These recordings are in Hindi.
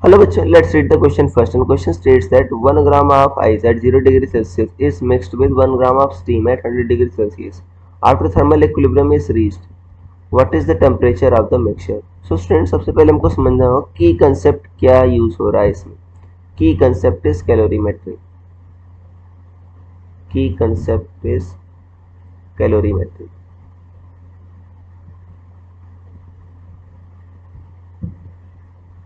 Hello bachcho, let's read the question first. And question states that 1 gram of ice at 0 degree Celsius is mixed with 1 gram of steam at 100 degree Celsius. After thermal equilibrium is reached, what is the temperature of the mixture? So students, सबसे पहले हमको समझना होगा की कंसेप्ट क्या यूज हो रहा है इसमें. की कंसेप्ट इज कैलोरीमेट्री. की कंसेप्ट इज कैलोरीमेट्री.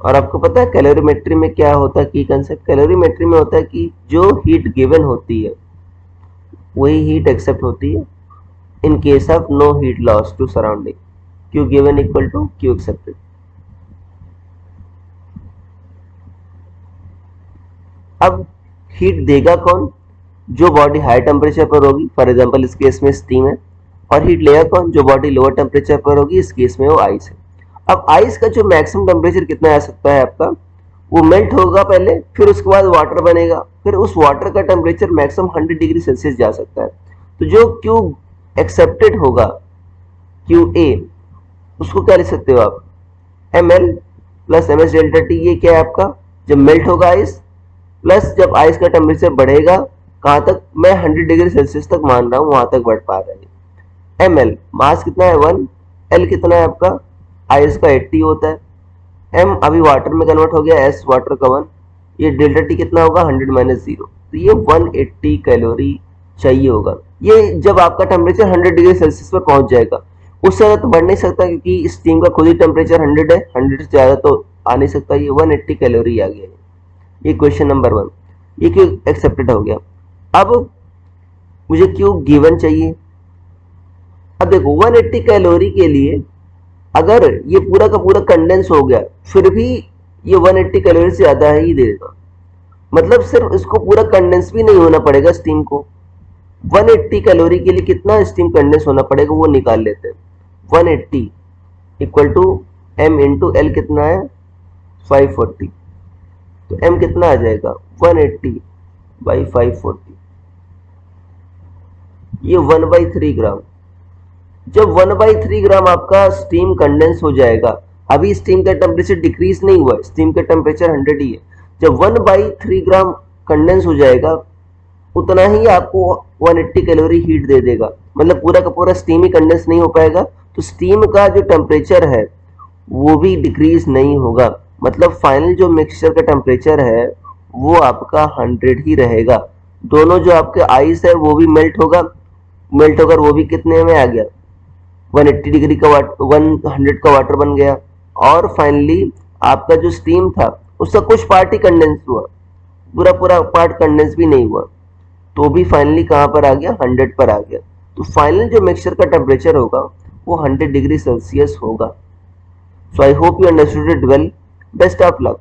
और आपको पता है कैलोरीमेट्री में क्या होता है की कंसेप्ट? कैलोरीमेट्री में होता है कि जो हीट गिवन होती है वही हीट एक्सेप्ट होती है in case of no heat loss to surrounding. Q given equal to Q accepted. अब हीट देगा कौन? जो बॉडी हाई टेम्परेचर पर होगी, फॉर एग्जांपल इस केस में स्टीम है. और हीट लेगा कौन? जो बॉडी लोअर टेम्परेचर पर होगी, इस केस में वो आइस है. अब आइस का जो मैक्सिमम टेम्परेचर कितना आ सकता है आपका? वो मेल्ट होगा पहले, फिर उसके बाद वाटर बनेगा, फिर उस वाटर का टेम्परेचर मैक्सिमम 100 डिग्री सेल्सियस जा सकता है. तो जो Q एक्सेप्टेड होगा, QA, उसको क्या लिख सकते हो आप? ml plus ms delta T. ये क्या है आपका? जब मेल्ट होगा आइस, प्लस जब आइस का टेम्परेचर बढ़ेगा, कहाँ तक? मैं 100 डिग्री सेल्सियस तक मान रहा हूँ, वहां तक बढ़ पा रहा है. ml मास कितना है? 1. l कितना है आपका? आइस का 80 होता है. m अभी वाटर में कन्वर्ट हो गया, s वाटर का 1. ये डेल्टा टी कितना होगा? 100 माइनस 0. तो ये 180 कैलोरी चाहिए होगा. ये जब आपका टेम्परेचर 100 डिग्री सेल्सियस पर पहुंच जाएगा. उससे ज़्यादा तो बढ़ नहीं सकता क्योंकि स्टीम का खुद ही टेम्परेचर 100 है. 100 से ज़्यादा तो आ नहीं सकता. ये 180 कैलोरी आ गया. ये क्वेश्चन नंबर 1. ये क्यों एक्सेप्टेड हो गया? अब मुझे क्यों गिवन चाहिए. अब देखो 180 कैलोरी के लिए अगर ये पूरा का पूरा कंडेंस हो गया, फिर भी ये 180 कैलोरी से ज़्यादा ही देगा. मतलब सिर्फ इसको पूरा कंडेंस भी नहीं होना पड़ेगा स्टीम को. 180 कैलोरी के लिए कितना स्टीम कंडेंस होना पड़ेगा वो निकाल लेते हैं. 180 equal to m into L कितना है? 540. तो m कितना आ जाएगा? 180 बाई 540. ये 1/3 ग्राम. जब 1/3 ग्राम आपका स्टीम कंडेंस हो जाएगा, अभी स्टीम का टेम्परेचर डिक्रीज नहीं हुआ है, स्टीम का टेम्परेचर 100 ही है. जब 1/3 ग्राम कंडेंस हो जाएगा, उतना ही आपको 180 कैलोरी हीट दे देगा. मतलब पूरा का पूरा स्टीम ही कंडेंस नहीं हो पाएगा, तो स्टीम का जो टेम्परेचर है वो भी डिक्रीज नहीं होगा. मतलब फाइनल जो मिक्सचर का टेम्परेचर है वो आपका 100 ही रहेगा. दोनों जो आपके आइस है वो भी मेल्ट होगा. मेल्ट होकर वो भी कितने में आ गया? 180 डिग्री का 100 का वाटर बन गया. और फाइनली आपका जो स्टीम था उसका कुछ पार्ट ही कंडेंस हुआ, पूरा पूरा पार्ट कंडेंस भी नहीं हुआ, तो भी फाइनली कहाँ पर आ गया? 100 पर आ गया. तो फाइनल जो मिक्सचर का टेम्परेचर होगा वो 100 डिग्री सेल्सियस होगा. So I hope you understood it well. Best of luck.